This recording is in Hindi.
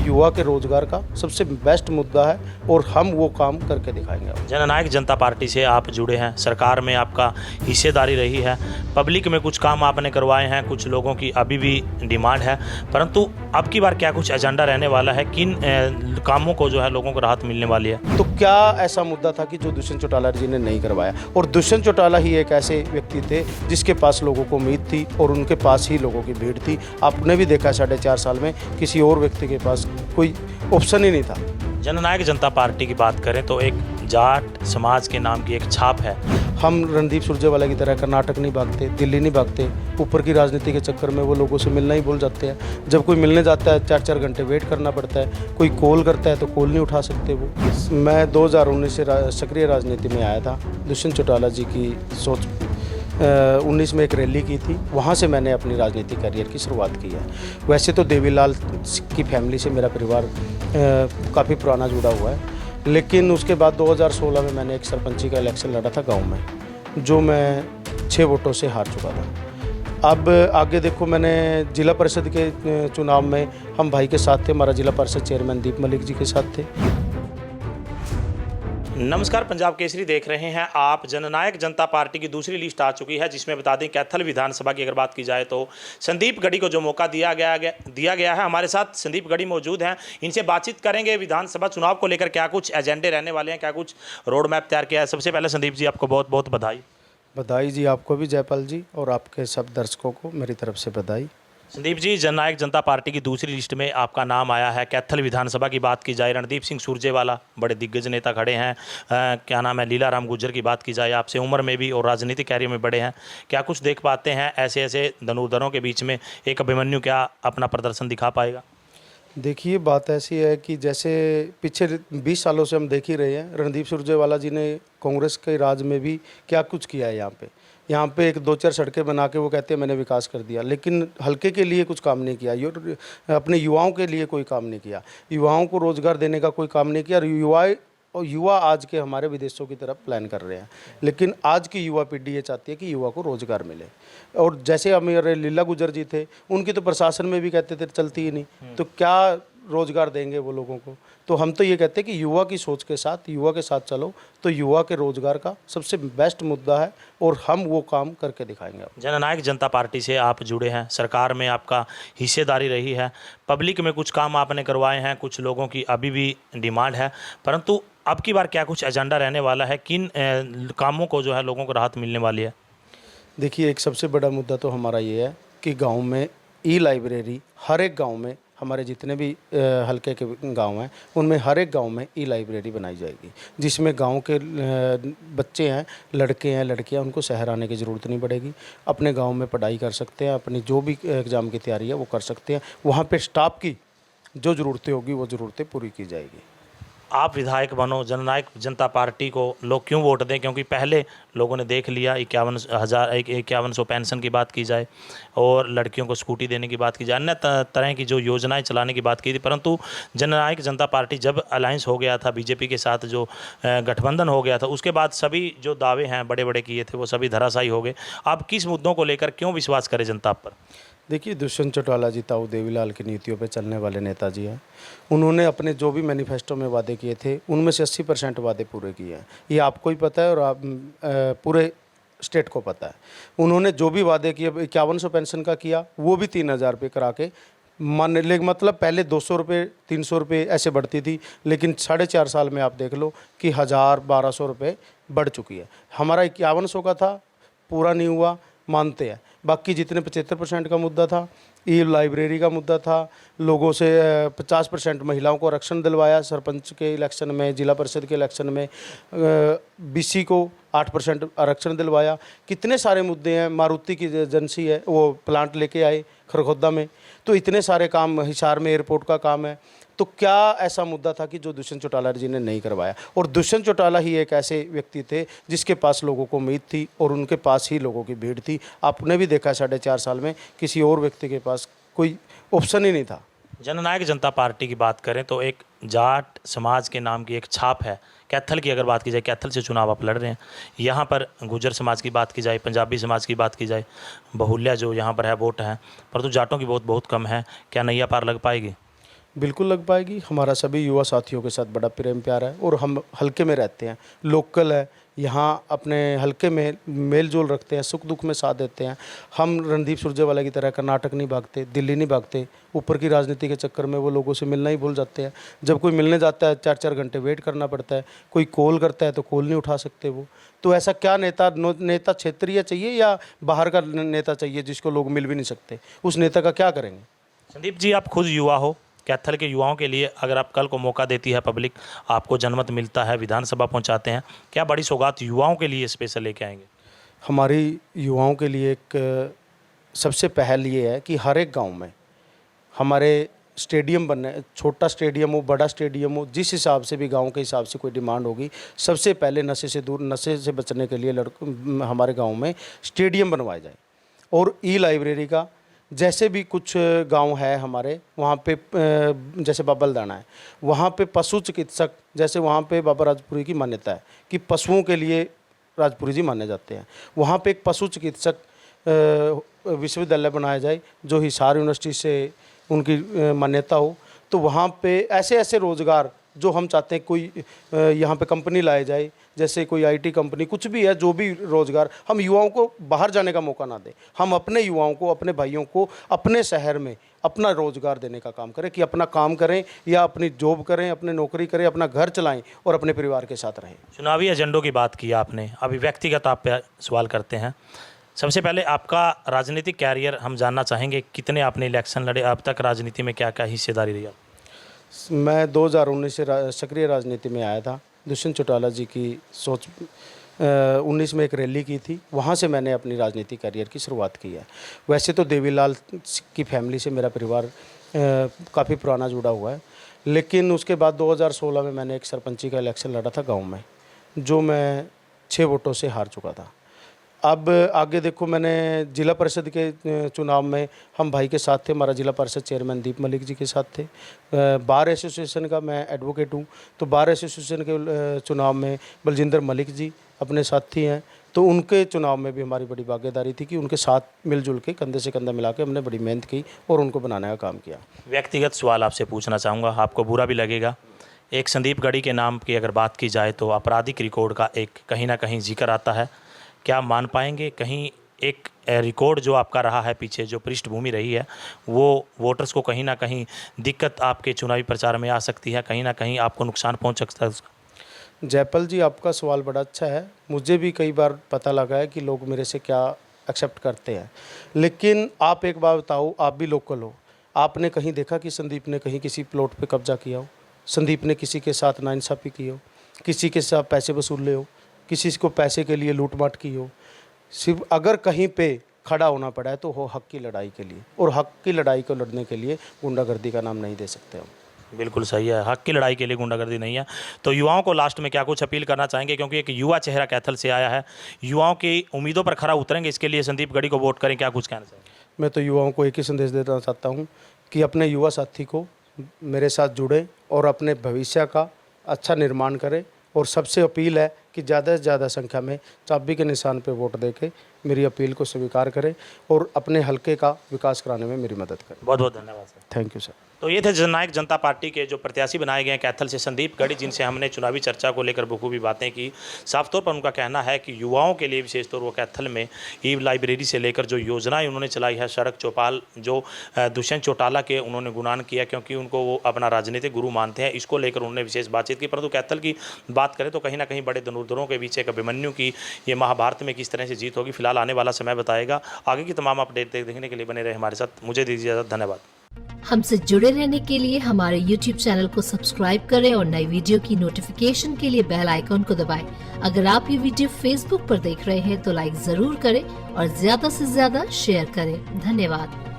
युवा के रोजगार का सबसे बेस्ट मुद्दा है और हम वो काम करके दिखाएंगे। जननायक जनता पार्टी से आप जुड़े हैं, सरकार में आपका हिस्सेदारी रही है, पब्लिक में कुछ काम आपने करवाए हैं, कुछ लोगों की अभी भी डिमांड है, परंतु अब की बार क्या कुछ एजेंडा रहने वाला है, किन कामों को जो है लोगों को राहत मिलने वाली है? तो क्या ऐसा मुद्दा था कि जो दुष्यंत चौटाला जी ने नहीं करवाया? और दुष्यंत चौटाला ही एक ऐसे व्यक्ति थे जिसके पास लोगों को उम्मीद थी और उनके पास ही लोगों की भीड़ थी। आपने भी देखा 4.5 साल में किसी और व्यक्ति के पास कोई ऑप्शन ही नहीं था। जननायक जनता पार्टी की बात करें तो एक जाट समाज के नाम की एक छाप है। हम रणदीप सुरजेवाला की तरह कर्नाटक नहीं भागते, दिल्ली नहीं भागते, ऊपर की राजनीति के चक्कर में वो लोगों से मिलना ही भूल जाते हैं। जब कोई मिलने जाता है 4-4 घंटे वेट करना पड़ता है, कोई कॉल करता है तो कॉल नहीं उठा सकते वो। मैं 2019 से सक्रिय राजनीति में आया था। दुष्यंत चौटाला जी की सोच 19 में एक रैली की थी, वहाँ से मैंने अपनी राजनीतिक करियर की शुरुआत की है। वैसे तो देवीलाल की फैमिली से मेरा परिवार काफ़ी पुराना जुड़ा हुआ है, लेकिन उसके बाद 2016 में मैंने एक सरपंची का इलेक्शन लड़ा था गांव में, जो मैं 6 वोटों से हार चुका था। अब आगे देखो, मैंने जिला परिषद के चुनाव में हम भाई के साथ थे, हमारा जिला परिषद चेयरमैन दीप मलिक जी के साथ थे। नमस्कार, पंजाब केसरी देख रहे हैं आप। जननायक जनता पार्टी की दूसरी लिस्ट आ चुकी है, जिसमें बता दें कैथल विधानसभा की अगर बात की जाए तो संदीप गढ़ी को जो मौका दिया गया है। हमारे साथ संदीप गढ़ी मौजूद हैं, इनसे बातचीत करेंगे। विधानसभा चुनाव को लेकर क्या कुछ एजेंडे रहने वाले हैं, क्या कुछ रोड मैप तैयार किया है। सबसे पहले संदीप जी, आपको बहुत बहुत बधाई। बधाई जी, आपको भी जयपाल जी, और आपके सब दर्शकों को मेरी तरफ से बधाई। संदीप जी, जननायक जनता पार्टी की दूसरी लिस्ट में आपका नाम आया है। कैथल विधानसभा की बात की जाए, रणदीप सिंह सुरजेवाला बड़े दिग्गज नेता खड़े हैं। क्या नाम है, लीला राम गुर्जर की बात की जाए, आपसे उम्र में भी और राजनीतिक कैरियर में बड़े हैं। क्या कुछ देख पाते हैं ऐसे ऐसे धनुर्धरों के बीच में एक अभिमन्यु क्या अपना प्रदर्शन दिखा पाएगा? देखिए, बात ऐसी है कि जैसे पिछले 20 सालों से हम देख ही रहे हैं, रणदीप सुरजेवाला जी ने कांग्रेस के राज में भी क्या कुछ किया है। यहाँ पे एक 2-4 सड़कें बना के वो कहते हैं मैंने विकास कर दिया, लेकिन हल्के के लिए कुछ काम नहीं किया, अपने युवाओं के लिए कोई काम नहीं किया, युवाओं को रोज़गार देने का कोई काम नहीं किया। और युवा आज के हमारे विदेशों की तरफ प्लान कर रहे हैं, लेकिन आज की युवा पीढ़ी ये चाहती है कि युवा को रोज़गार मिले। और जैसे हमारे लीला गुजर जी थे, उनकी तो प्रशासन में भी कहते थे चलती ही नहीं, तो क्या रोज़गार देंगे वो लोगों को। तो हम तो ये कहते हैं कि युवा की सोच के साथ, युवा के साथ चलो, तो युवा के रोज़गार का सबसे बेस्ट मुद्दा है और हम वो काम करके दिखाएंगे। जननायक जनता पार्टी से आप जुड़े हैं, सरकार में आपका हिस्सेदारी रही है, पब्लिक में कुछ काम आपने करवाए हैं, कुछ लोगों की अभी भी डिमांड है, परंतु अब की बार क्या कुछ एजेंडा रहने वाला है, किन कामों को जो है लोगों को राहत मिलने वाली है? देखिए, एक सबसे बड़ा मुद्दा तो हमारा ये है कि गांव में ई लाइब्रेरी, हर एक गांव में, हमारे जितने भी हल्के के गांव हैं उनमें हर एक गांव में ई लाइब्रेरी बनाई जाएगी, जिसमें गांव के बच्चे हैं, लड़के हैं, लड़कियां, उनको शहर आने की ज़रूरत नहीं पड़ेगी, अपने गांव में पढ़ाई कर सकते हैं, अपनी जो भी एग्ज़ाम की तैयारी है वो कर सकते हैं। वहाँ पे स्टाफ की जो ज़रूरतें होगी वो ज़रूरतें पूरी की जाएगी। आप विधायक बनो, जननायक जनता पार्टी को लोग क्यों वोट दें? क्योंकि पहले लोगों ने देख लिया 5100 पेंशन की बात की जाए और लड़कियों को स्कूटी देने की बात की जाए, अन्य तरह की जो योजनाएं चलाने की बात की थी, परंतु जननायक जनता पार्टी जब अलायंस हो गया था बीजेपी के साथ, जो गठबंधन हो गया था, उसके बाद सभी जो दावे हैं बड़े बड़े किए थे वो सभी धराशायी हो गए। आप किस मुद्दों को लेकर क्यों विश्वास करें जनता पर? देखिए, दुष्यंत चौटाला जी ताऊ देवीलाल की नीतियों पे चलने वाले नेताजी हैं। उन्होंने अपने जो भी मैनिफेस्टो में वादे किए थे उनमें से 80% वादे पूरे किए हैं। ये आपको ही पता है और आप पूरे स्टेट को पता है। उन्होंने जो भी वादे किए, 5100 पेंशन का किया, वो भी 3000 रुपये करा के मान ले, मतलब पहले 200 रुपये 300 रुपये ऐसे बढ़ती थी, लेकिन 4.5 साल में आप देख लो कि 1000-1200 रुपये बढ़ चुकी है। हमारा 5100 का था, पूरा नहीं हुआ, मानते हैं। बाकी जितने 75% का मुद्दा था, ई लाइब्रेरी का मुद्दा था, लोगों से 50% महिलाओं को आरक्षण दिलवाया, सरपंच के इलेक्शन में, जिला परिषद के इलेक्शन में बीसी को 8% आरक्षण दिलवाया। कितने सारे मुद्दे हैं। मारुति की एजेंसी है, वो प्लांट लेके आए खरखोदा में, तो इतने सारे काम, हिसार में एयरपोर्ट का काम है। तो क्या ऐसा मुद्दा था कि जो दुष्यंत चौटाला जी ने नहीं करवाया? और दुष्यंत चौटाला ही एक ऐसे व्यक्ति थे जिसके पास लोगों को उम्मीद थी और उनके पास ही लोगों की भीड़ थी। आपने भी देखा 4.5 साल में किसी और व्यक्ति के पास कोई ऑप्शन ही नहीं था। जननायक जनता पार्टी की बात करें तो एक जाट समाज के नाम की एक छाप है। कैथल की अगर बात की जाए, कैथल से चुनाव आप लड़ रहे हैं, यहाँ पर गुजर समाज की बात की जाए, पंजाबी समाज की बात की जाए, बहुल्य जो यहाँ पर है वोट हैं, परंतु जाटों की बहुत कम है। क्या नैया पार लग पाएगी? बिल्कुल लग पाएगी। हमारा सभी युवा साथियों के साथ बड़ा प्रेम प्यार है और हम हल्के में रहते हैं, लोकल है, यहाँ अपने हल्के में मेल जोल रखते हैं, सुख दुख में साथ देते हैं। हम रणदीप सुरजेवाला की तरह कर्नाटक नहीं भागते, दिल्ली नहीं भागते, ऊपर की राजनीति के चक्कर में वो लोगों से मिलना ही भूल जाते हैं। जब कोई मिलने जाता है 4-4 घंटे वेट करना पड़ता है, कोई कॉल करता है तो कॉल नहीं उठा सकते वो। तो ऐसा क्या नेता क्षेत्रीय चाहिए या बाहर का नेता चाहिए जिसको लोग मिल भी नहीं सकते? उस नेता का क्या करेंगे? संदीप जी, आप खुद युवा हो, कैथल के युवाओं के लिए अगर आप कल को मौका देती है पब्लिक, आपको जनमत मिलता है, विधानसभा पहुंचाते हैं, क्या बड़ी सौगात युवाओं के लिए स्पेशल लेके आएंगे? हमारी युवाओं के लिए एक सबसे पहल ये है कि हर एक गांव में हमारे स्टेडियम बनने, छोटा स्टेडियम हो, बड़ा स्टेडियम हो, जिस हिसाब से भी गांव के हिसाब से कोई डिमांड होगी, सबसे पहले नशे से दूर, नशे से बचने के लिए हमारे गांव में स्टेडियम बनवाया जाए। और ई लाइब्रेरी का, जैसे भी कुछ गांव है हमारे वहाँ पे, जैसे बाबलदाना है, वहाँ पे पशु चिकित्सक, जैसे वहाँ पे बाबा राजपुरी की मान्यता है कि पशुओं के लिए राजपुरी जी माने जाते हैं, वहाँ पे एक पशु चिकित्सक विश्वविद्यालय बनाया जाए जो हिसार यूनिवर्सिटी से उनकी मान्यता हो। तो वहाँ पे ऐसे ऐसे रोज़गार जो हम चाहते हैं, कोई यहाँ पे कंपनी लाए जाए, जैसे कोई आईटी कंपनी, कुछ भी है, जो भी रोज़गार, हम युवाओं को बाहर जाने का मौका ना दें। हम अपने युवाओं को, अपने भाइयों को अपने शहर में अपना रोज़गार देने का काम करें, कि अपना काम करें या अपनी जॉब करें, अपने नौकरी करें, अपना घर चलाएं और अपने परिवार के साथ रहें। चुनावी एजेंडों की बात की आपने, अभी व्यक्तिगत आप पे सवाल करते हैं। सबसे पहले आपका राजनीतिक कैरियर हम जानना चाहेंगे, कितने आपने इलेक्शन लड़े, अब तक राजनीति में क्या क्या हिस्सेदारी रही? मैं 2019 से सक्रिय राजनीति में आया था। दुष्यंत चौटाला जी की सोच 19 में एक रैली की थी, वहाँ से मैंने अपनी राजनीतिक करियर की शुरुआत की है। वैसे तो देवीलाल की फैमिली से मेरा परिवार काफ़ी पुराना जुड़ा हुआ है, लेकिन उसके बाद 2016 में मैंने एक सरपंची का इलेक्शन लड़ा था गांव में, जो मैं 6 वोटों से हार चुका था। अब आगे देखो, मैंने जिला परिषद के चुनाव में हम भाई के साथ थे, हमारा जिला परिषद चेयरमैन दीप मलिक जी के साथ थे। बार एसोसिएशन का मैं एडवोकेट हूँ, तो बार एसोसिएशन के चुनाव में बलजिंदर मलिक जी अपने साथी हैं, तो उनके चुनाव में भी हमारी बड़ी भागीदारी थी कि उनके साथ मिलजुल के कंधे से कंधा मिला के हमने बड़ी मेहनत की और उनको बनाने का काम किया। व्यक्तिगत सवाल आपसे पूछना चाहूँगा, आपको बुरा भी लगेगा। एक संदीप गढ़ी के नाम की अगर बात की जाए तो आपराधिक रिकॉर्ड का एक कहीं ना कहीं जिक्र आता है, क्या मान पाएंगे कहीं एक रिकॉर्ड जो आपका रहा है पीछे, जो पृष्ठभूमि रही है, वो वोटर्स को कहीं ना कहीं दिक्कत आपके चुनावी प्रचार में आ सकती है, कहीं ना कहीं आपको नुकसान पहुंच सकता है? जयपाल जी, आपका सवाल बड़ा अच्छा है। मुझे भी कई बार पता लगा है कि लोग मेरे से क्या एक्सेप्ट करते हैं, लेकिन आप एक बात बताओ, आप भी लोकल हो, आपने कहीं देखा कि संदीप ने कहीं किसी प्लॉट पे कब्जा किया हो? संदीप ने किसी के साथ नाइंसाफ़ी की हो? किसी के साथ पैसे वसूले हो? किसी को पैसे के लिए लूटमाट की हो? सिर्फ अगर कहीं पे खड़ा होना पड़ा है तो हो हक की लड़ाई के लिए, और हक की लड़ाई को लड़ने के लिए गुंडागर्दी का नाम नहीं दे सकते हम। बिल्कुल सही है, हक की लड़ाई के लिए गुंडागर्दी नहीं है। तो युवाओं को लास्ट में क्या कुछ अपील करना चाहेंगे, क्योंकि एक युवा चेहरा कैथल से आया है, युवाओं की उम्मीदों पर खरा उतरेंगे, इसके लिए संदीप गढ़ी को वोट करें, क्या कुछ कहना चाहेंगे? मैं तो युवाओं को एक ही संदेश देना चाहता हूँ कि अपने युवा साथी को मेरे साथ जुड़े और अपने भविष्य का अच्छा निर्माण करें। और सबसे अपील है कि ज़्यादा से ज़्यादा संख्या में चाबी के निशान पर वोट देके मेरी अपील को स्वीकार करें और अपने हलके का विकास कराने में मेरी मदद करें। बहुत बहुत धन्यवाद सर। Thank you sir. तो ये थे जननायक जनता पार्टी के जो प्रत्याशी बनाए गए हैं कैथल से, संदीप गढ़ी, जिनसे हमने चुनावी चर्चा को लेकर बखूबी बातें की। साफ तौर पर उनका कहना है कि युवाओं के लिए विशेष तौर वो कैथल में ई लाइब्रेरी से लेकर जो योजनाएं उन्होंने चलाई है, सड़क चौपाल जो दुष्यंत चौटाला के उन्होंने गुणगान किया, क्योंकि उनको वो अपना राजनीतिक गुरु मानते हैं, इसको लेकर उन्होंने विशेष बातचीत की। परंतु कैथल की बात करें तो कहीं ना कहीं बड़े धनुर्धरों के बीच एक अभिमन्यु की ये महाभारत में किस तरह से जीत होगी, फिलहाल आने वाला समय बताएगा। आगे की तमाम अपडेट देखने के लिए बने रहे हमारे साथ। मुझे दीजिए इजाजत, धन्यवाद। हमसे जुड़े रहने के लिए हमारे YouTube चैनल को सब्सक्राइब करें और नई वीडियो की नोटिफिकेशन के लिए बेल आइकॉन को दबाएं। अगर आप ये वीडियो Facebook पर देख रहे हैं तो लाइक जरूर करें और ज्यादा से ज्यादा शेयर करें। धन्यवाद।